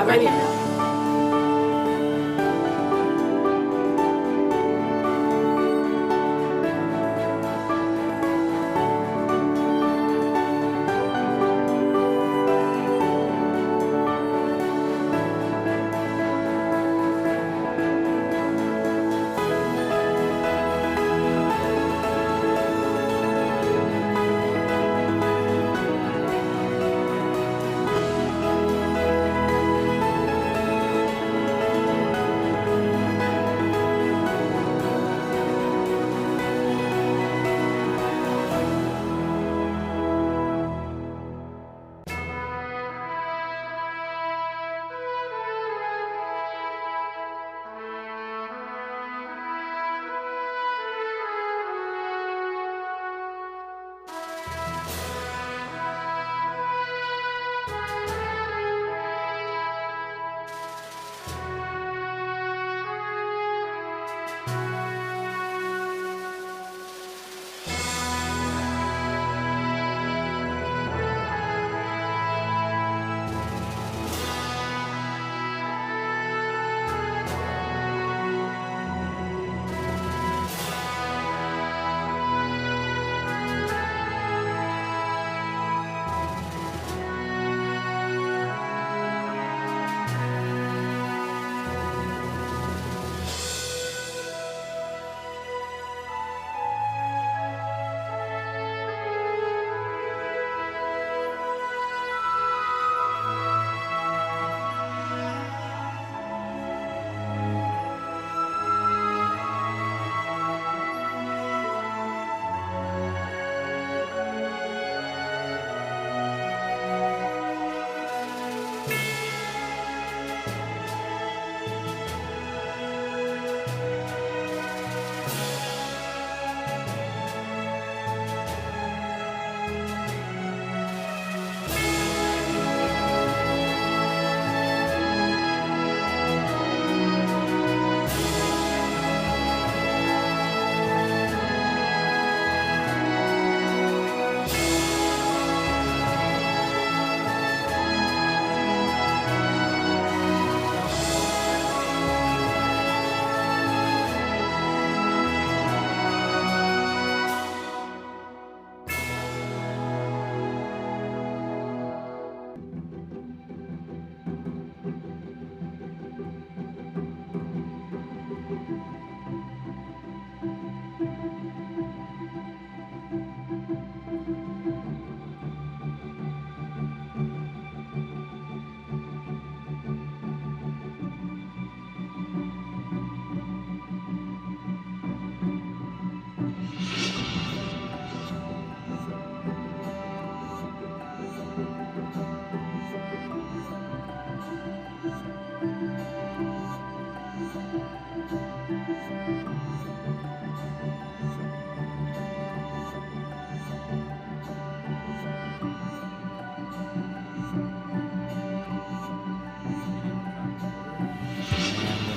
ready.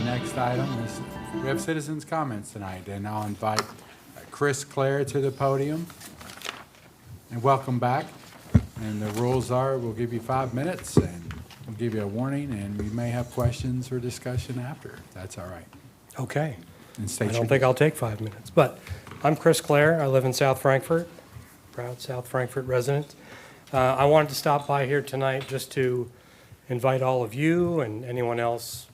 Next item is, we have citizens' comments tonight, and I'll invite Chris Clare to the podium. And welcome back. And the rules are, we'll give you 5 minutes, and we'll give you a warning, and we may have questions or discussion after. That's all right. Okay. And I state don't think I'll take 5 minutes, but I'm Chris Clare. I live in South Frankfort, proud South Frankfort resident. I wanted to stop by here tonight just to invite all of you and anyone else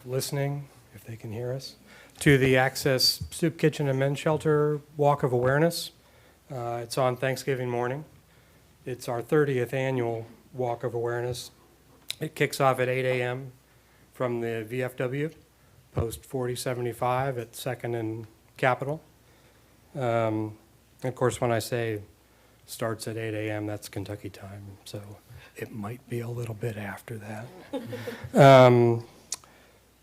listening, if they can hear us, to the Access Soup Kitchen and Men's Shelter Walk of Awareness. It's on Thanksgiving morning. It's our 30th annual Walk of Awareness. It kicks off at 8 a.m. from the VFW, post 4075 at 2nd and Capitol. Of course, when I say starts at 8 a.m., that's Kentucky time, so it might be a little bit after that.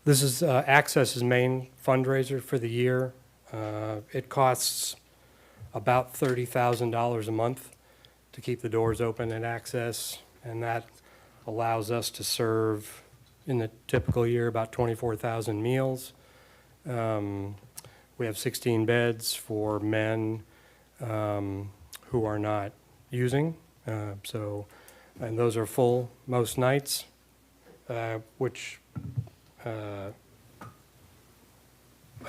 This is Access's main fundraiser for the year. It costs about $30,000 a month to keep the doors open at Access, and that allows us to serve, in the typical year, about 24,000 meals. We have 16 beds for men who are not using, and those are full most nights. which I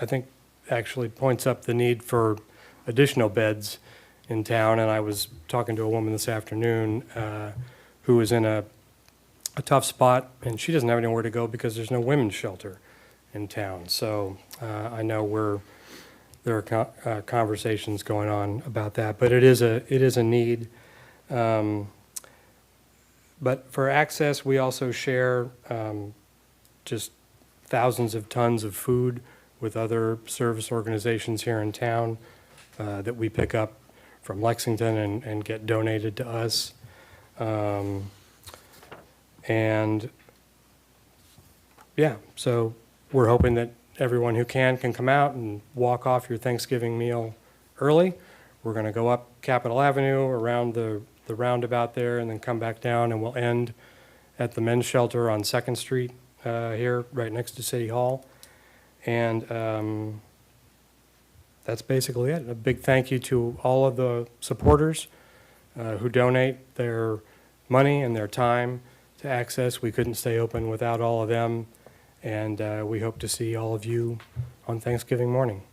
think actually points up the need for additional beds in town. And I was talking to a woman this afternoon who was in a tough spot, and she doesn't have anywhere to go because there's no women's shelter in town. So I know there are conversations going on about that, but it is a need. But for access, we also share just thousands of tons of food with other service organizations here in town that we pick up from Lexington and get donated to us. And yeah, so we're hoping that everyone who can come out and walk off your Thanksgiving meal early. We're going to go up Capitol Avenue around the roundabout there and then come back down, and we'll end at the men's shelter on 2nd Street here, right next to City Hall. And that's basically it. A big thank you to all of the supporters who donate their money and their time to Access. We couldn't stay open without all of them, and we hope to see all of you on Thanksgiving morning.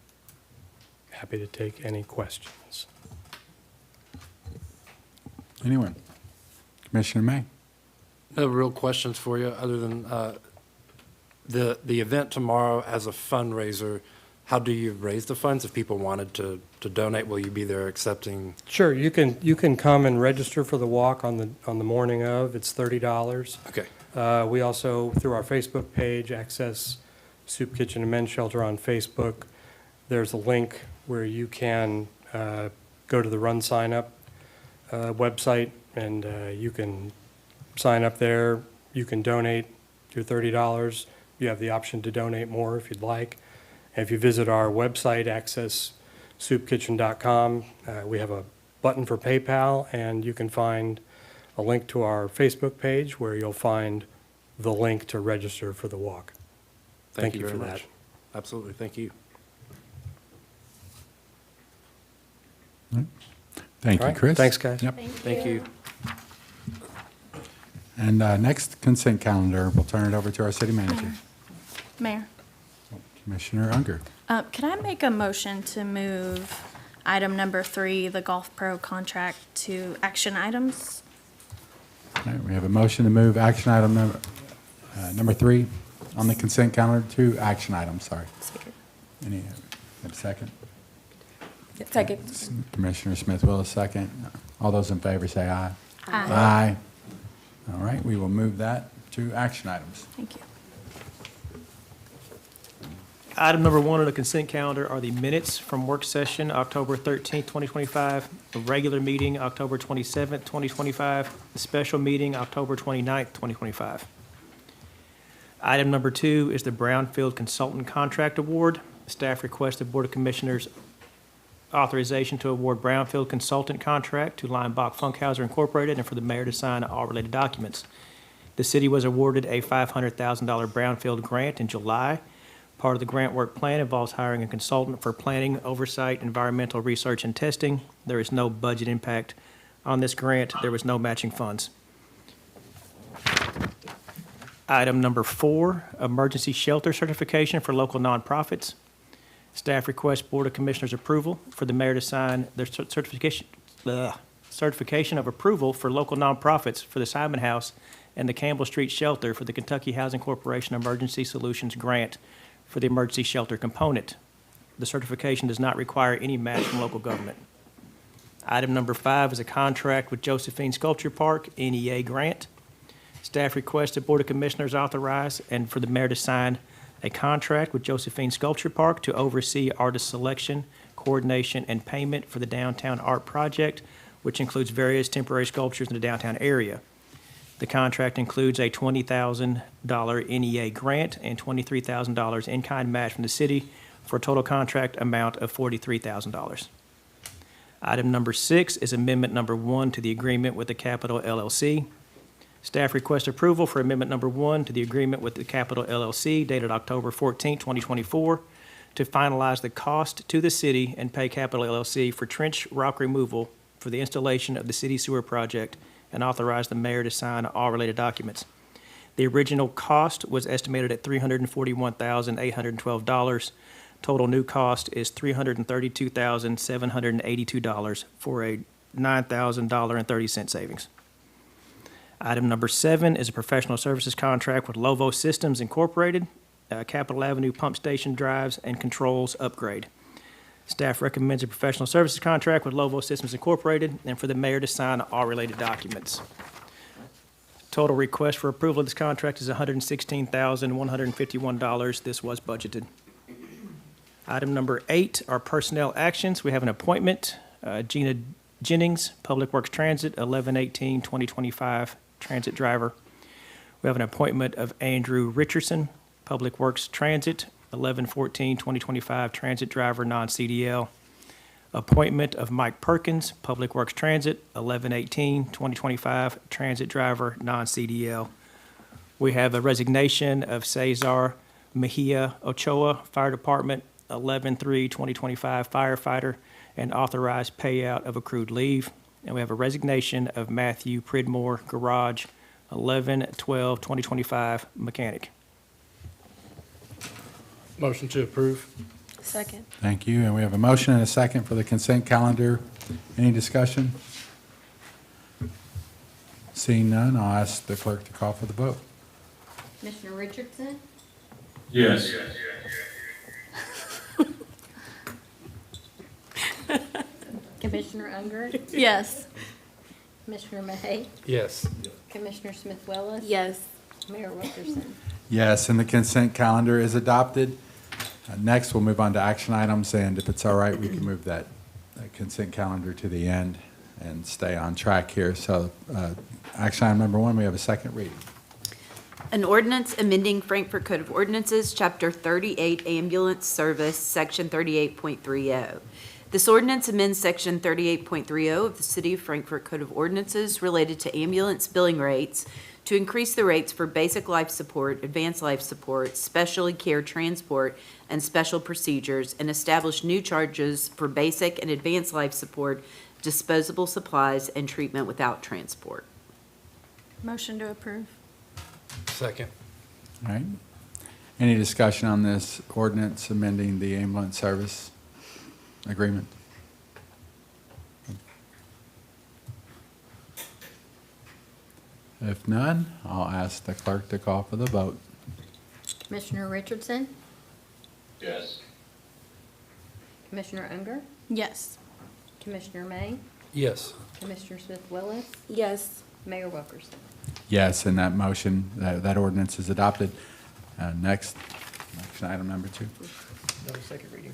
Happy to take any questions. Anyone? Commissioner May? No real questions for you, other than the event tomorrow as a fundraiser. How do you raise the funds if people wanted to donate? Will you be there accepting? Sure, you can come and register for the walk on the morning of. It's $30. Okay. We also, through our Facebook page, Access Soup Kitchen and Men's Shelter on Facebook, there's a link where you can go to the Run Sign Up website, and you can sign up there. You can donate your $30. You have the option to donate more if you'd like. And if you visit our website, accesssoupkitchen.com, we have a button for PayPal, and you can find a link to our Facebook page where you'll find the link to register for the walk. Thank you very for much. that. Absolutely. Thank you. Thank All you, right. Chris. Thanks, guys. Yep. Thank you. And next consent calendar, we'll turn it over to our city manager, Mayor, Commissioner Unger. can I make a motion to move item number 3, the Golf Pro contract, to action items? All right, we have a motion to move action item number 3 on the consent calendar to action item, sorry. Any, have a second? Second. Commissioner Smith will a second. All those in favor say aye. Aye. Aye. All right, we will move that to action items. Thank you. Item number 1 on the consent calendar are the minutes from work session October 13th, 2025, the regular meeting October 27th, 2025, the special meeting October 29th, 2025. Item number 2 is the Brownfield Consultant Contract Award. Staff requested Board of Commissioners authorization to award Brownfield Consultant Contract to Limbach Funkhauser Incorporated and for the mayor to sign all related documents. The city was awarded a $500,000 Brownfield grant in July. Part of the grant work plan involves hiring a consultant for planning, oversight, environmental research, and testing. There is no budget impact on this grant. There was no matching funds. Item number 4, emergency shelter certification for local nonprofits. Staff requests Board of Commissioners approval for the mayor to sign their certification of approval for local nonprofits for the Simon House and the Campbell Street Shelter for the Kentucky Housing Corporation Emergency Solutions Grant for the emergency shelter component. The certification does not require any match from local government. Item number 5 is a contract with Josephine Sculpture Park, NEA grant. Staff requested Board of Commissioners authorize and for the mayor to sign a contract with Josephine Sculpture Park to oversee artist selection, coordination, and payment for the downtown art project, which includes various temporary sculptures in the downtown area. The contract includes a $20,000 NEA grant and $23,000 in-kind match from the city for a total contract amount of $43,000. Item number 6 is amendment number 1 to the agreement with the Capitol LLC. Staff requests approval for amendment number 1 to the agreement with the Capitol LLC dated October 14, 2024, to finalize the cost to the city and pay Capitol LLC for trench rock removal for the installation of the city sewer project and authorize the mayor to sign all related documents. The original cost was estimated at $341,812. Total new cost is $332,782 for a $9,000.30 savings. Item number 7 is a professional services contract with Lovo Systems Incorporated, Capitol Avenue Pump Station Drives and Controls Upgrade. Staff recommends a professional services contract with Lovo Systems Incorporated and for the mayor to sign all related documents. Total request for approval of this contract is $116,151. This was budgeted. Item number 8 are personnel actions. We have an appointment, Gina Jennings, Public Works Transit, 11/18/2025, transit driver. We have an appointment of Andrew Richardson, Public Works Transit, 11/14/2025, transit driver, non-CDL. Appointment of Mike Perkins, Public Works Transit, 11/18/2025, transit driver, non-CDL. We have a resignation of Cesar Mejia Ochoa, Fire Department, 11/3/2025, firefighter, and authorized payout of accrued leave. And we have a resignation of Matthew Pridmore, garage, 11/12/2025, mechanic. Motion to approve. Second. Thank you. And we have a motion and a second for the consent calendar. Any discussion? Seeing none, I'll ask the clerk to call for the vote. Commissioner Richardson? Yes. Commissioner Unger? Yes. Commissioner May? Yes. Commissioner Smith Willis? Yes. Mayor Wilkerson? Yes, and the consent calendar is adopted. Next, we'll move on to action items, and if it's all right, we can move that consent calendar to the end and stay on track here. So, action item number 1, we have a second reading. An ordinance amending Frankfort Code of Ordinances, Chapter 38, Ambulance Service, Section 38.30. This ordinance amends Section 38.30 of the City of Frankfort Code of Ordinances related to ambulance billing rates to increase the rates for basic life support, advanced life support, specialty care transport, and special procedures, and establish new charges for basic and advanced life support, disposable supplies, and treatment without transport. Motion to approve. Second. All right. Any discussion on this ordinance amending the ambulance service agreement? If none, I'll ask the clerk to call for the vote. Commissioner Richardson? Yes. Commissioner Unger? Yes. Commissioner May? Yes. Commissioner Smith Willis? Yes. Mayor Wilkerson? Yes, and that motion, that ordinance is adopted. Next, action item number 2. No second reading.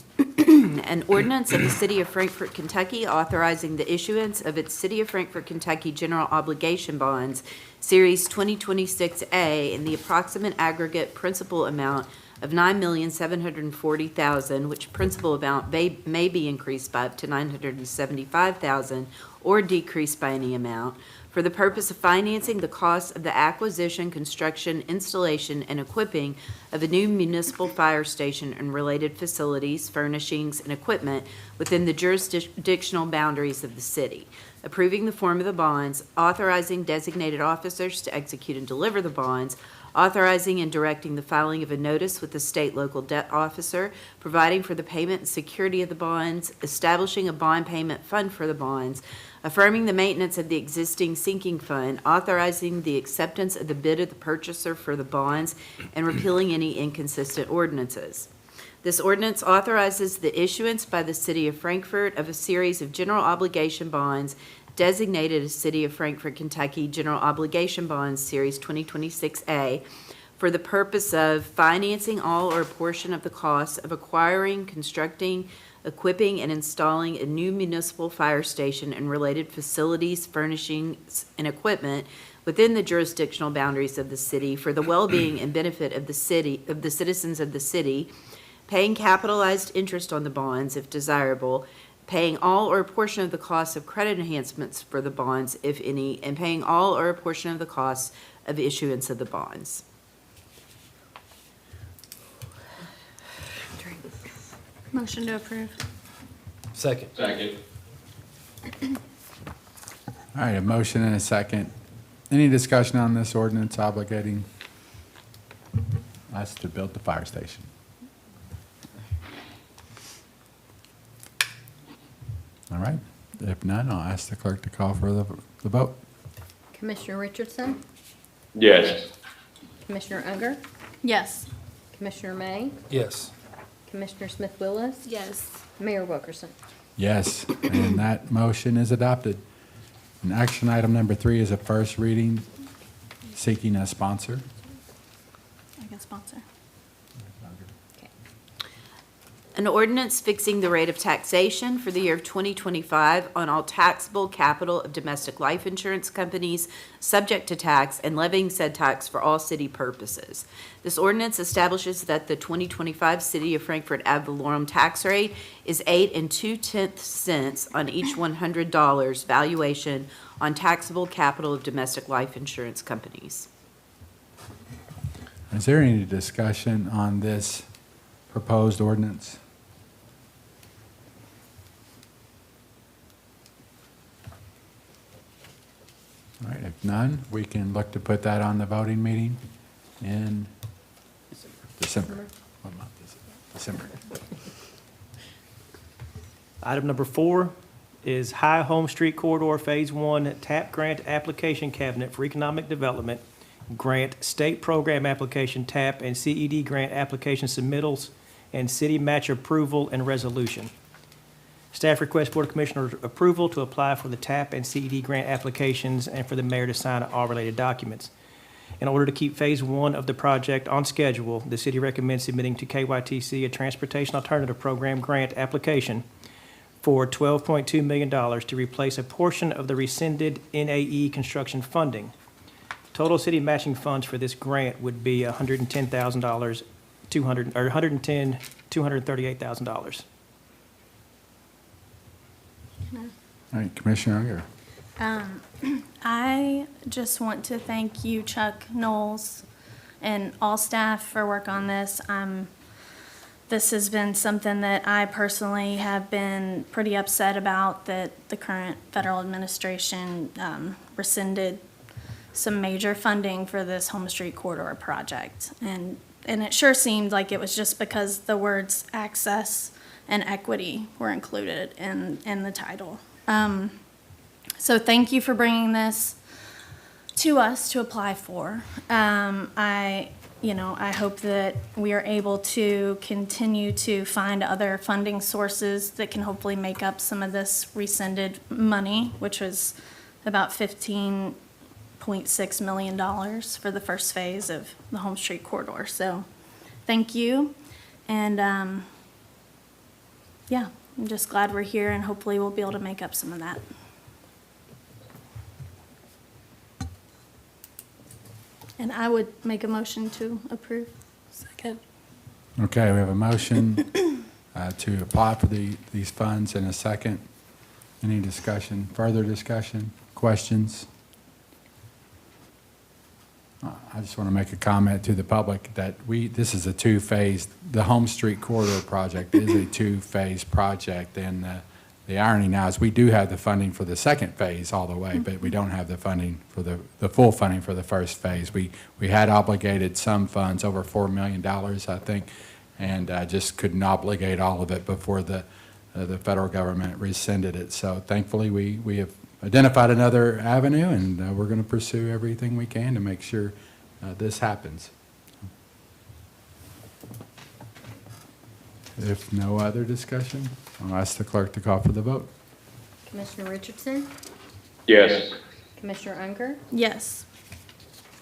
An ordinance of the City of Frankfort, Kentucky, authorizing the issuance of its City of Frankfort, Kentucky general obligation bonds, Series 2026A, in the approximate aggregate principal amount of $9,740,000, which principal amount may be increased by up to $975,000 or decreased by any amount, for the purpose of financing the cost of the acquisition, construction, installation, and equipping of a new municipal fire station and related facilities, furnishings, and equipment within the jurisdictional boundaries of the city, approving the form of the bonds, authorizing designated officers to execute and deliver the bonds, authorizing and directing the filing of a notice with the state local debt officer, providing for the payment and security of the bonds, establishing a bond payment fund for the bonds, affirming the maintenance of the existing sinking fund, authorizing the acceptance of the bid of the purchaser for the bonds, and repealing any inconsistent ordinances. This ordinance authorizes the issuance by the City of Frankfort of a series of general obligation bonds designated as City of Frankfort, Kentucky General Obligation Bonds, Series 2026A, for the purpose of financing all or a portion of the costs of acquiring, constructing, equipping, and installing a new municipal fire station and related facilities, furnishings, and equipment within the jurisdictional boundaries of the city for the well-being and benefit of the city, of the citizens of the city, paying capitalized interest on the bonds if desirable, paying all or a portion of the costs of credit enhancements for the bonds, if any, and paying all or a portion of the costs of issuance of the bonds. Motion to approve. Second. Second. All right, a motion and a second. Any discussion on this ordinance obligating us to build the fire station. All right, if none, I'll ask the clerk to call for the vote. Commissioner Richardson? Yes. Commissioner Unger? Yes. Commissioner May? Yes. Commissioner Smith Willis? Yes. Mayor Wilkerson? Yes, and that motion is adopted. And action item number 3 is a first reading, seeking a sponsor. I can sponsor. An ordinance fixing the rate of taxation for the year of 2025 on all taxable capital of domestic life insurance companies subject to tax and levying said tax for all city purposes. This ordinance establishes that the 2025 City of Frankfort ad valorem tax rate is 8 2/10 cents on each $100 valuation on taxable capital of domestic life insurance companies. Is there any discussion on this proposed ordinance? All right, if none, we can look to put that on the voting meeting in December. What month is it? December. Item number 4 is High Home Street Corridor Phase 1 TAP Grant Application Cabinet for Economic Development Grant State Program Application TAP and CED Grant Application Submittals and City Match Approval and Resolution. Staff requests Board of Commissioners approval to apply for the TAP and CED grant applications and for the mayor to sign all related documents. In order to keep Phase 1 of the project on schedule, the city recommends submitting to KYTC a Transportation Alternative Program grant application for $12.2 million to replace a portion of the rescinded NAE construction funding. Total city matching funds for this grant would be $110,000, $238,000. All right, Commissioner Unger. I just want to thank you, Chuck Knowles, and all staff for work on this. This has been something that I personally have been pretty upset about, that the current federal administration rescinded some major funding for this Home Street Corridor project. And it sure seemed like it was just because the words access and equity were included in the title. So thank you for bringing this to us to apply for. I hope that we are able to continue to find other funding sources that can hopefully make up some of this rescinded money, which was about $15.6 million for the first phase of the Home Street Corridor. So thank you. And yeah, I'm just glad we're here, and hopefully we'll be able to make up some of that. And I would make a motion to approve. Second. Okay, we have a motion to apply for these funds in a second. Any discussion, further discussion, questions? I just want to make a comment to the public that this is a two-phase, the Home Street Corridor project is a two-phase project. And the irony now is we do have the funding for the second phase all the way, but we don't have the funding for the full funding for the first phase. We had obligated some funds, over $4 million, I think, and just couldn't obligate all of it before the federal government rescinded it. So thankfully, we have identified another avenue, and we're going to pursue everything we can to make sure this happens. If no other discussion, I'll ask the clerk to call for the vote. Commissioner Richardson? Yes. Commissioner Unger? Yes.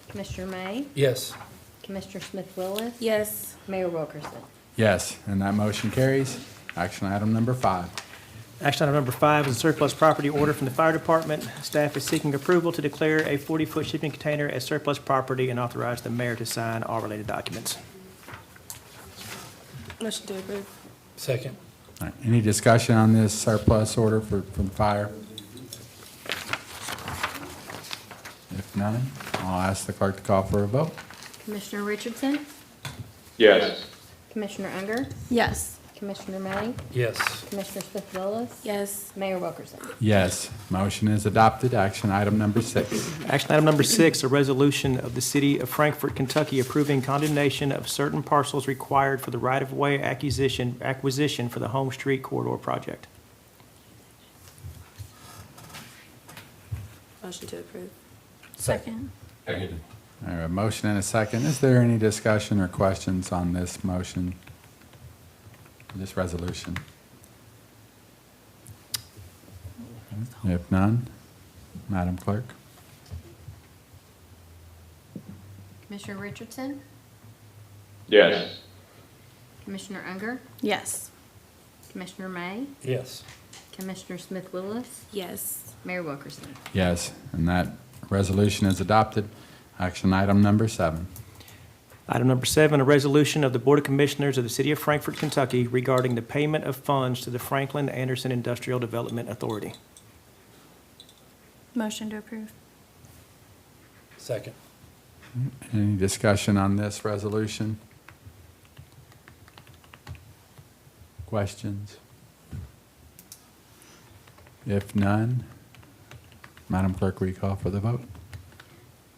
Commissioner May? Yes. Commissioner Smith Willis? Yes. Mayor Wilkerson? Yes, and that motion carries. Action item number 5. Action item number 5 is a surplus property order from the fire department. Staff is seeking approval to declare a 40-foot shipping container as surplus property and authorize the mayor to sign all related documents. Motion to approve. Second. All right, any discussion on this surplus order from fire? If none, I'll ask the clerk to call for a vote. Commissioner Richardson? Yes. Commissioner Unger? Yes. Commissioner May, Yes. Commissioner Smith Willis, Yes. Mayor Wilkerson. Yes, motion is adopted. Action item number 6. Action item number 6, a resolution of the City of Frankfort, Kentucky approving condemnation of certain parcels required for the right-of-way acquisition for the Home Street Corridor project. Motion to approve. Second. All right, a motion and a second. Is there any discussion or questions on this motion, this resolution? If none, Madam Clerk? Commissioner Richardson, Yes. Commissioner Unger, Yes. Commissioner May, Yes. Commissioner Smith Willis, Yes. Mayor Wilkerson. Yes, and that resolution is adopted. Action item number 7. Item number 7, a resolution of the Board of Commissioners of the City of Frankfort, Kentucky regarding the payment of funds to the Franklin Anderson Industrial Development Authority. Motion to approve. Second. Any discussion on this resolution? Questions? If none, Madam Clerk, will you call for the vote?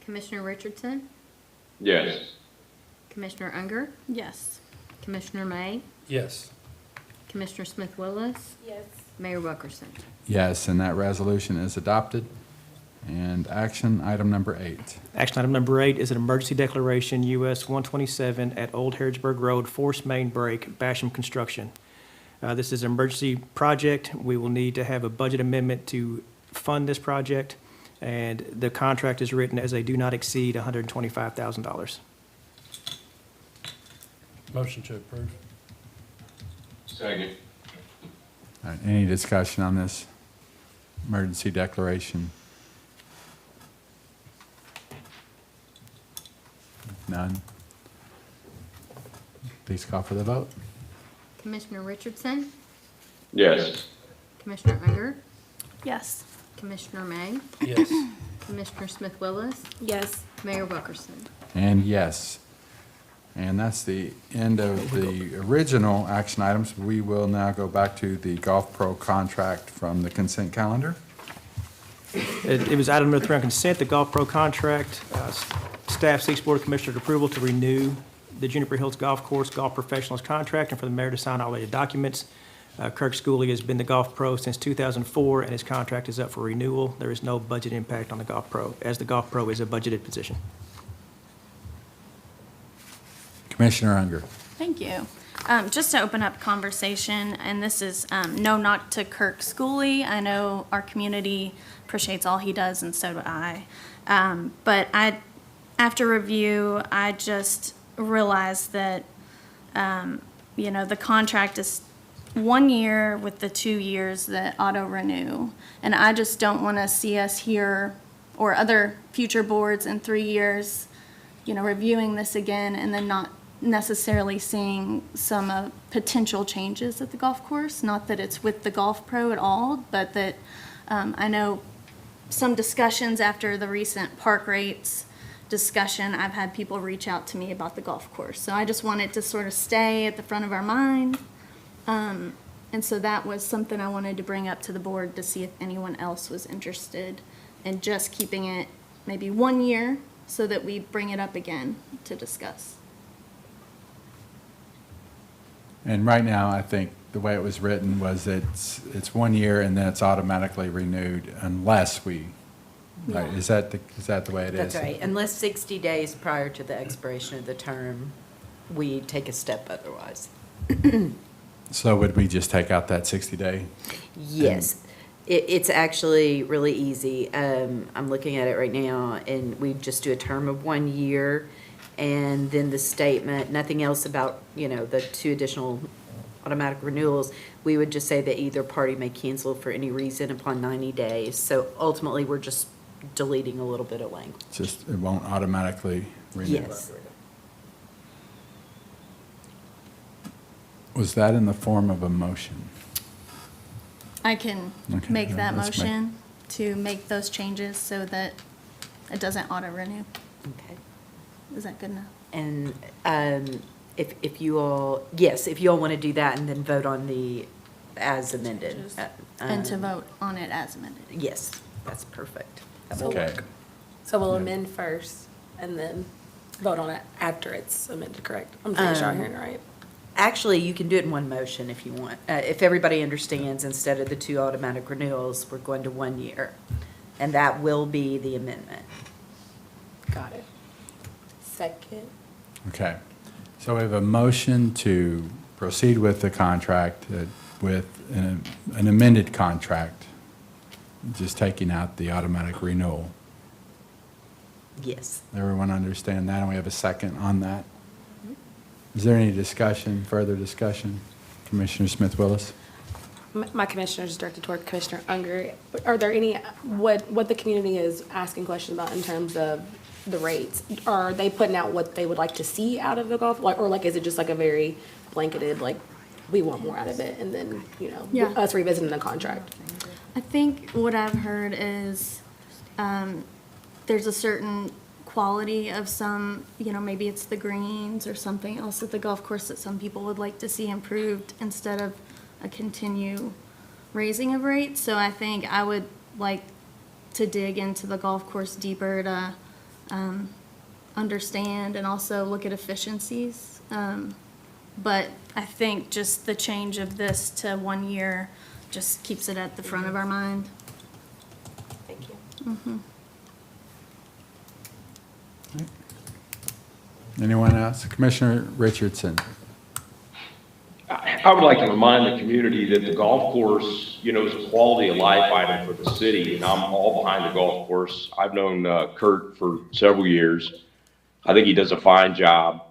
Commissioner Richardson, Yes. Commissioner Unger, Yes. Commissioner May, Yes. Commissioner Smith Willis, Yes. Mayor Wilkerson. Yes, and that resolution is adopted. And action item number 8. Action item number 8 is an emergency declaration, US 127 at Old Harrodsburg Road, force main break, Basham Construction. This is an emergency project. We will need to have a budget amendment to fund this project, and the contract is written as a do not exceed $125,000. Motion to approve. Second. All right, any discussion on this emergency declaration? None. Please call for the vote. Commissioner Richardson, Yes. Commissioner Unger, Yes. Commissioner May, Yes. Commissioner Smith Willis, Yes. Mayor Wilkerson. And yes. And that's the end of the original action items. We will now go back to the Golf Pro contract from the consent calendar. It was item number 3 on consent, the Golf Pro contract. Staff seeks Board of Commissioners approval to renew the Juniper Hills Golf Course Golf Professionals contract and for the mayor to sign all related documents. Kirk Schooley has been the Golf Pro since 2004, and his contract is up for renewal. There is no budget impact on the Golf Pro, as the Golf Pro is a budgeted position. Commissioner Unger. Thank you. Just to open up conversation, and this is no knock to Kirk Schooley. I know our community appreciates all he does, and so do I. But after review, I just realized that, the contract is 1 year with the 2 years that auto renew. And I just don't want to see us here or other future boards in 3 years, reviewing this again and then not necessarily seeing some potential changes at the golf course. Not that it's with the Golf Pro at all, but that I know some discussions after the recent park rates discussion, I've had people reach out to me about the golf course. So I just wanted to sort of stay at the front of our mind. And so that was something I wanted to bring up to the board to see if anyone else was interested in just keeping it maybe 1 year so that we bring it up again to discuss. And right now, I think the way it was written was it's 1 year and then it's automatically renewed unless we, right, Yeah. is that the way it is? That's right, unless 60 days prior to the expiration of the term, we take a step otherwise. So would we just take out that 60-day? Yes, it's actually really easy. I'm looking at it right now, and we just do a term of 1 year, and then the statement, nothing else about, the 2 additional automatic renewals. We would just say that either party may cancel for any reason upon 90 days. So ultimately, we're just deleting a little bit of language. Just, it won't automatically renew? Yes. Was that in the form of a motion? I can Okay, make that let's make- motion to make those changes so that it doesn't auto-renew. Okay. Is that good enough? And if you all, yes, if you all want to do that and then vote on the as amended. And to vote on it as amended. Yes, that's perfect. Okay. So we'll amend first and then vote on it after it's amended, correct? I'm pretty sure I'm hearing it right. Actually, you can do it in one motion if you want. If everybody understands, instead of the 2 automatic renewals, we're going to 1 year. And that will be the amendment. Got it. Second. Okay. So we have a motion to proceed with the contract, with an amended contract, just taking out the automatic renewal. Yes. Everyone understand that? And we have a second on that? Is there any discussion, further discussion? Commissioner Smith Willis? My commissioner is directed toward Commissioner Unger. Are there any, what the community is asking questions about in terms of the rates? Are they putting out what they would like to see out of the golf, like, or like, is it just like a very blanketed, like, we want more out of it, and then, you know, Yeah. us revisiting the contract? I think what I've heard is, there's a certain quality of some, you know, maybe it's the greens or something else at the golf course that some people would like to see improved instead of a continue raising of rates. So I think I would like to dig into the golf course deeper to understand and also look at efficiencies. But I think just the change of this to 1 year just keeps it at the front of our mind. Thank you. Anyone else? Commissioner Richardson? I would like to remind the community that the golf course, you know, is a quality of life item for the city, and I'm all behind the golf course. I've known Kurt for several years. I think he does a fine job.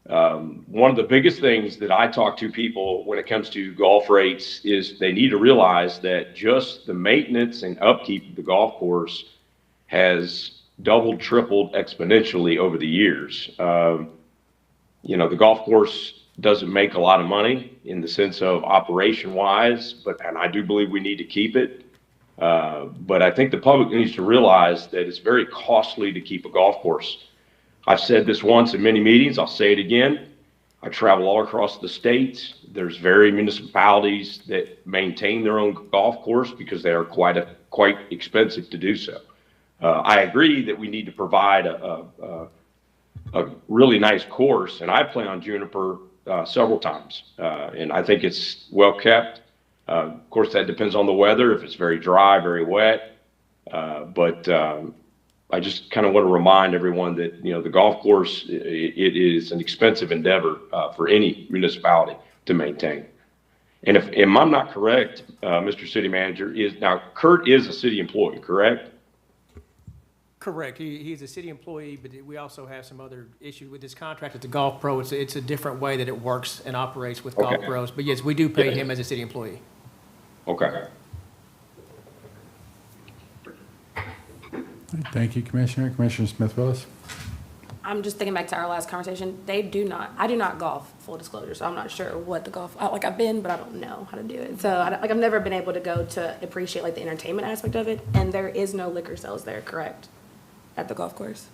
One of the biggest things that I talk to people when it comes to golf rates is they need to realize that just the maintenance and upkeep of the golf course has doubled, tripled exponentially over the years. You know, the golf course doesn't make a lot of money in the sense of operation wise, and I do believe we need to keep it. But I think the public needs to realize that it's very costly to keep a golf course. I've said this once in many meetings, I'll say it again. I travel all across the state. There's very municipalities that maintain their own golf course because they are quite expensive to do so. I agree that we need to provide a really nice course, and I play on Juniper several times, and I think it's well kept. Of course, that depends on the weather, if it's very dry, very wet, but I just kind of want to remind everyone that, you know, the golf course, it is an expensive endeavor for any municipality to maintain. And if I'm not correct, Mr. City Manager, now Kurt is a city employee, correct? Correct. He's a city employee, but we also have some other issues with this contract with the golf pro. It's a different way that it works and operates with golf Okay. pros. But yes, we do pay him as a city employee. Okay. Thank you, Commissioner. Commissioner Smith Willis? I'm just thinking back to our last conversation. I do not golf, full disclosure, so I'm not sure what the golf, like I've been, but I don't know how to do it. So I've never been able to go to appreciate like the entertainment aspect of it, and there is no liquor sales there, correct? At the golf course?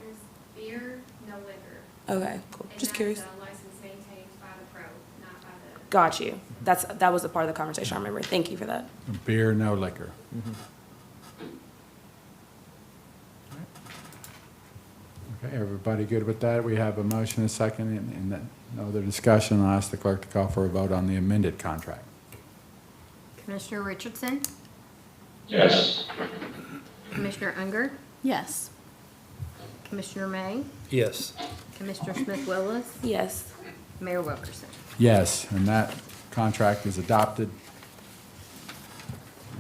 There's beer, no liquor. Okay, cool. And Just that curious. is a license maintained by the pro, not by the. Got you. That was a part of the conversation I remember. Thank you for that. Beer, no liquor. Okay, everybody good with that? We have a motion, a second, and no other discussion. I'll ask the clerk to call for a vote on the amended contract. Commissioner Richardson? Yes. Commissioner Unger? Yes. Commissioner May? Yes. Commissioner Smith Willis? Yes. Mayor Wilkerson? Yes, and that contract is adopted.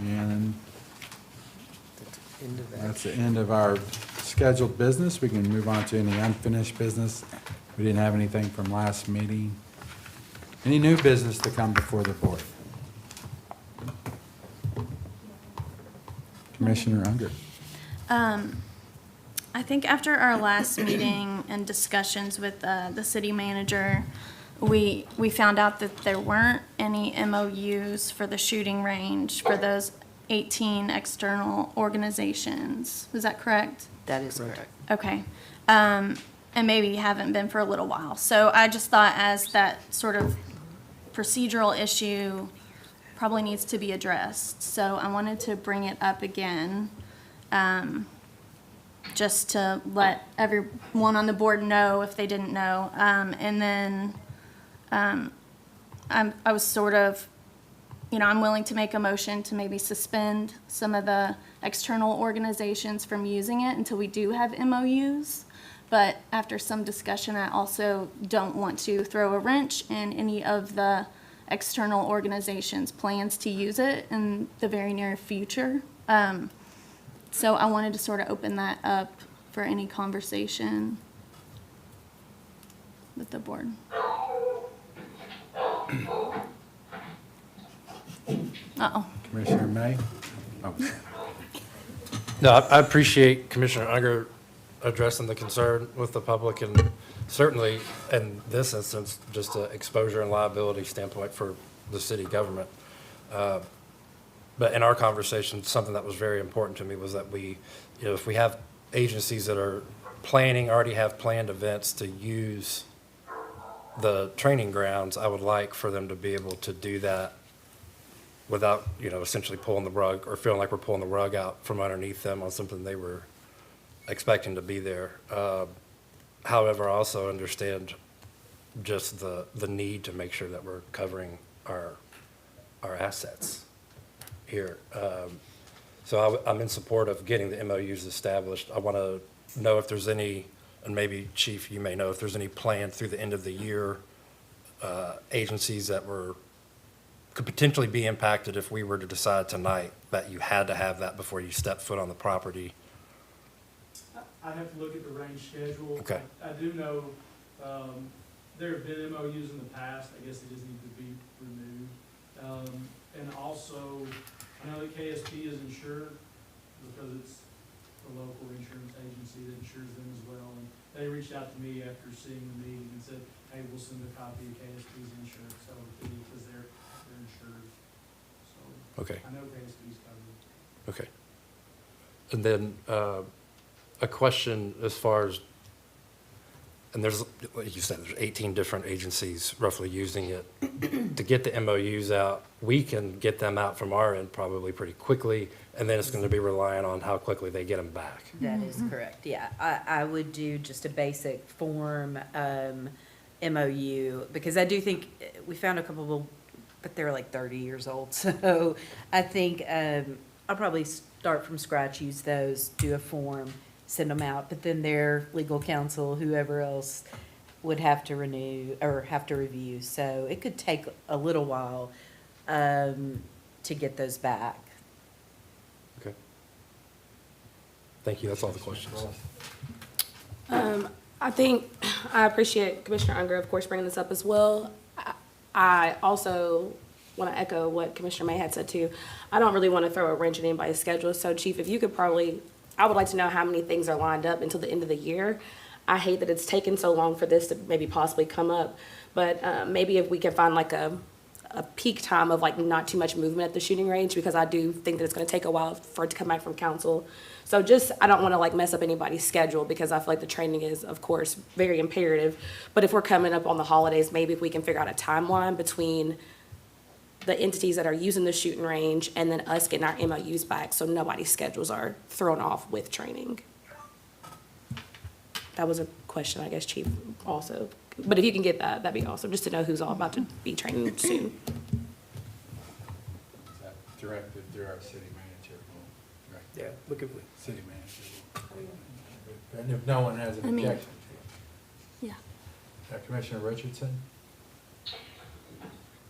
And that's the end of our scheduled business. We can move on to any unfinished business. We didn't have anything from last meeting. Any new business to come before the board? Commissioner Unger. I think after our last meeting and discussions with the city manager, we found out that there weren't any MOUs for the shooting range for those 18 external organizations. Is that correct? That is correct. Okay. and maybe haven't been for a little while. So I just thought as that sort of procedural issue probably needs to be addressed. So I wanted to bring it up again, just to let everyone on the board know if they didn't know. And then I was sort of, I'm willing to make a motion to maybe suspend some of the external organizations from using it until we do have MOUs. But after some discussion, I also don't want to throw a wrench in any of the external organizations' plans to use it in the very near future. So I wanted to sort of open that up for any conversation with the board. Uh-oh. Commissioner May? Oh, No, I appreciate Commissioner Unger addressing the concern with the public, and certainly in this instance, just an exposure and liability standpoint for the city government. But in our conversation, something that was very important to me was that we, if we have agencies that are already have planned events to use the training grounds, I would like for them to be able to do that without, essentially pulling the rug or feeling like we're pulling the rug out from underneath them on something they were expecting to be there. However, I also understand just the need to make sure that we're covering our assets here. So I'm in support of getting the MOUs established. I want to know if there's any, and maybe Chief, you may know, if there's any plan through the end of the year, agencies that could potentially be impacted if we were to decide tonight that you had to have that before you step foot on the property. I'd have to look at the range schedule. Okay. I do know, there have been MOUs in the past, I guess they just need to be renewed. And also, I know that KSP is insured because it's the local insurance agency that insures them as well. And they reached out to me after seeing the meeting and said, hey, we'll send a copy of KSP's insurance over to you because they're insured. So Okay. I know KSP's covered. Okay. And then a question as far as, and there's, like you said, there's 18 different agencies roughly using it. To get the MOUs out, we can get them out from our end probably pretty quickly, and then it's going to be relying on how quickly they get them back. That is correct, yeah. I would do just a basic form MOU, because I do think we found a couple, but they're like 30 years old. So I think I'll probably start from scratch, use those, do a form, send them out, but then their legal counsel, whoever else, would have to renew or have to review. So it could take a little while to get those back. Okay. Thank you. That's all the questions. I think, I appreciate Commissioner Unger, of course, bringing this up as well. I also want to echo what Commissioner May had said too. I don't really want to throw a wrench in anybody's schedule. So Chief, if you could probably, I would like to know how many things are lined up until the end of the year. I hate that it's taken so long for this to maybe possibly come up, but maybe if we can find like a peak time of like not too much movement at the shooting range, because I do think that it's going to take a while for it to come back from council. So just, I don't want to like mess up anybody's schedule, because I feel like the training is, of course, very imperative. But if we're coming up on the holidays, maybe if we can figure out a timeline between the entities that are using the shooting range and then us getting our MOUs back, so nobody's schedules are thrown off with training. That was a question, I guess, Chief, also. But if you can get that, that'd be awesome, just to know who's all about to be training soon. is that directed through our city manager? Right. Yeah, we could, City manager. And if no one has an I mean, objection to Yeah. it. Commissioner Richardson?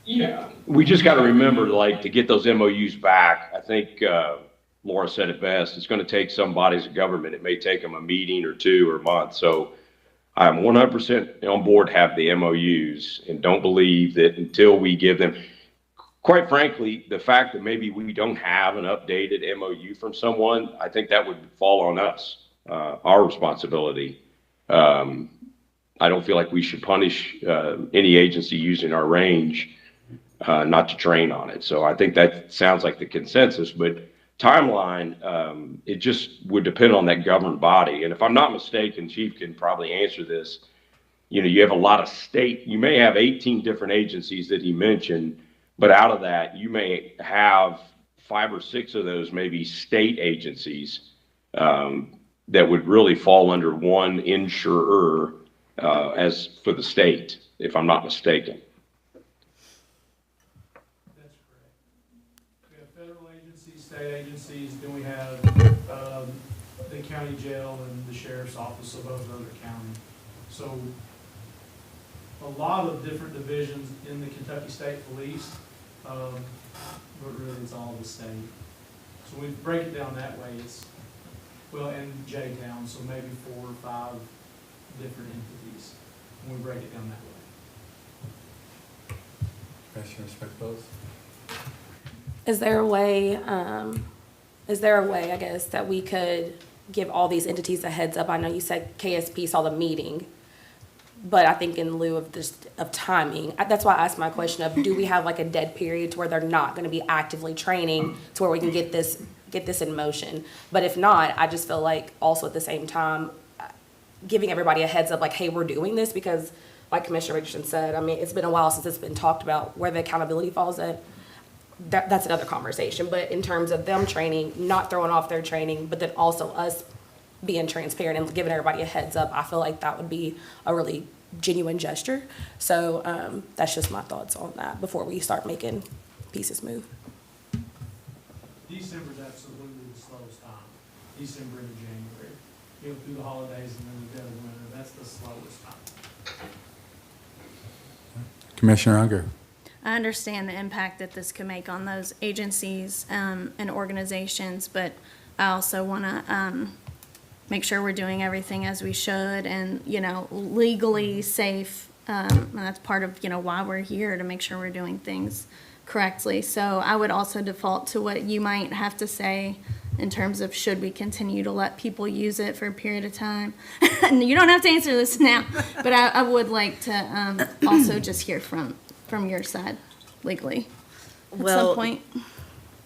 Yeah, we just got to remember, like, to get those MOUs back, I think Laura said it best. It's going to take some bodies of government. It may take them a meeting or two or a month. So I'm 100% on board to have the MOUs, and don't believe that until we give them, quite frankly, the fact that maybe we don't have an updated MOU from someone, I think that would fall on us, our responsibility. I don't feel like we should punish any agency using our range not to train on it. So I think that sounds like the consensus, but timeline, it just would depend on that governing body. And if I'm not mistaken, Chief can probably answer this. You know, you have a lot of state, you may have 18 different agencies that he mentioned, but out of that, you may have 5 or 6 of those maybe state agencies that would really fall under one insurer as for the state, if I'm not mistaken. That's correct. We have federal agencies, state agencies, then we have the county jail and the sheriff's office of both other county. So a lot of different divisions in the Kentucky State Police, but really it's all the state. So we break it down that way, it's, well, and J-Town, so maybe 4 or 5 different entities, when we break it down that way. Commissioner Smith-Willis? Is there a way, I guess, that we could give all these entities a heads up? I know you said KSP saw the meeting, but I think in lieu of of timing, that's why I asked my question of, do we have like a dead period to where they're not gonna be actively training to where we can get this in motion? But if not, I just feel like also at the same time, giving everybody a heads up, like, hey, we're doing this, because like Commissioner Richardson said, I mean, it's been a while since it's been talked about where the accountability falls at. That's another conversation, but in terms of them training, not throwing off their training, but then also us being transparent and giving everybody a heads up, I feel like that would be a really genuine gesture. So that's just my thoughts on that before we start making pieces move. December's absolutely the slowest time, December into January. You go through the holidays and then the dead of winter, that's the slowest time. Commissioner Unger? I understand the impact that this could make on those agencies and organizations, but I also want to make sure we're doing everything as we should and, you know, legally safe. And that's part of, you know, why we're here, to make sure we're doing things correctly. So I would also default to what you might have to say in terms of, should we continue to let people use it for a period of time? And you don't have to answer this now, but I would like to also just hear from your side legally at Well, some point.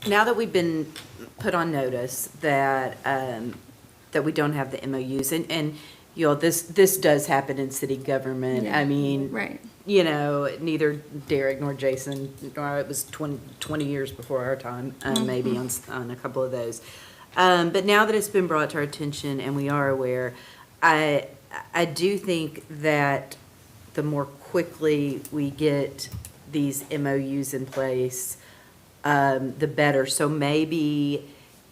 Now that we've been put on notice that, that we don't have the MOUs, and, you know, this does happen in city government. Yeah. I mean, Right. you know, neither Derek nor Jason, nor it was 20 years before our time, maybe on a couple of those. But now that it's been brought to our attention and we are aware, I do think that the more quickly we get these MOUs in place, the better. So maybe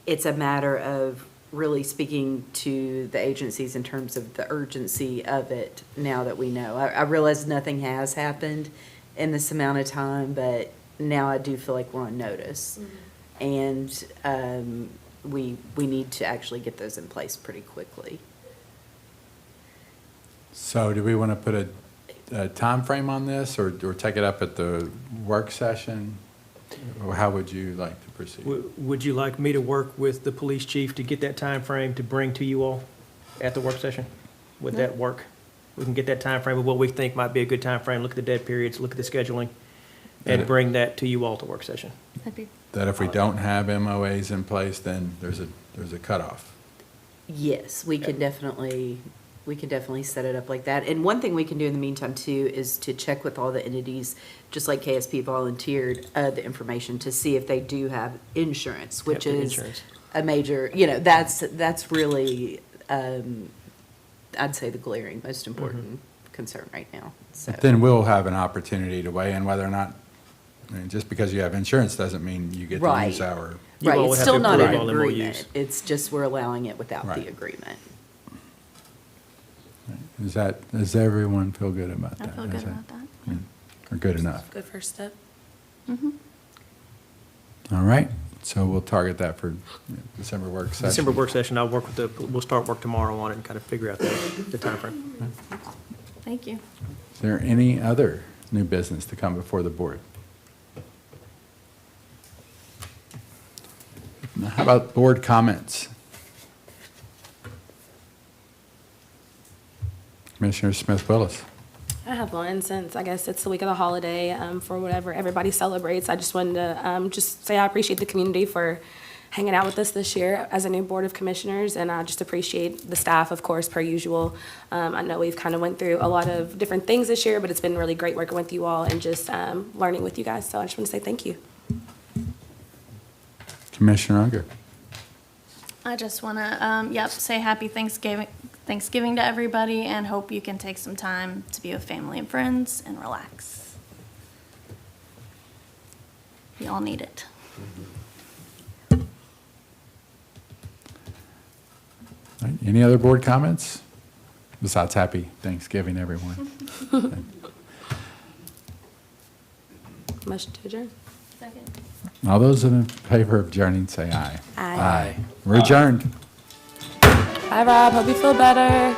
it's a matter of really speaking to the agencies in terms of the urgency of it now that we know. I realize nothing has happened in this amount of time, but now I do feel like we're on notice. And we need to actually get those in place pretty quickly. So do we want to put a time frame on this, or take it up at the work session? Or how would you like to proceed? Would you like me to work with the police chief to get that time frame to bring to you all at the work session? Would that work? We can get that time frame of what we think might be a good time frame. Look at the dead periods, look at the scheduling, and bring that to you all to work session. That'd be That if we don't have MOAs in place, then there's a cutoff. Yes, we can definitely set it up like that. And one thing we can do in the meantime too is to check with all the entities, just like KSP volunteered the information, to see if they do have insurance, which Yep, the is insurance. a major, you know, that's really, I'd say the glaring, most important concern right now, so. But then we'll have an opportunity to weigh in whether or not, I mean, just because you have insurance doesn't mean you get to Right. use our. You Right, all would it's have still to not an approve all the agreement. MOUs. It's just we're allowing it without Right. the agreement. Does everyone feel good about I that? feel Is good that- about that. yeah, Or good enough? Good first step. All right, so we'll target that for December work session. December work session, I'll work with we'll start work tomorrow on it and kind of figure out the timeframe. Thank you. Is there any other new business to come before the board? Now, how about board comments? Commissioner Smith-Willis. I have one, since I guess it's the week of the holiday, for whatever everybody celebrates. I just wanted to just say I appreciate the community for hanging out with us this year as a new Board of Commissioners, and I just appreciate the staff, of course, per usual. I know we've kind of went through a lot of different things this year, but it's been really great working with you all and just learning with you guys, so I just want to say thank you. Commissioner Unger. I just want to, say happy Thanksgiving to everybody, and hope you can take some time to be with family and friends and relax. We all need it. All right, any other board comments? Besides happy Thanksgiving, everyone. Motion to adjourn. Second. All those in favor of adjourning, say aye. Aye. We're adjourned. Bye, Rob. Hope you feel better.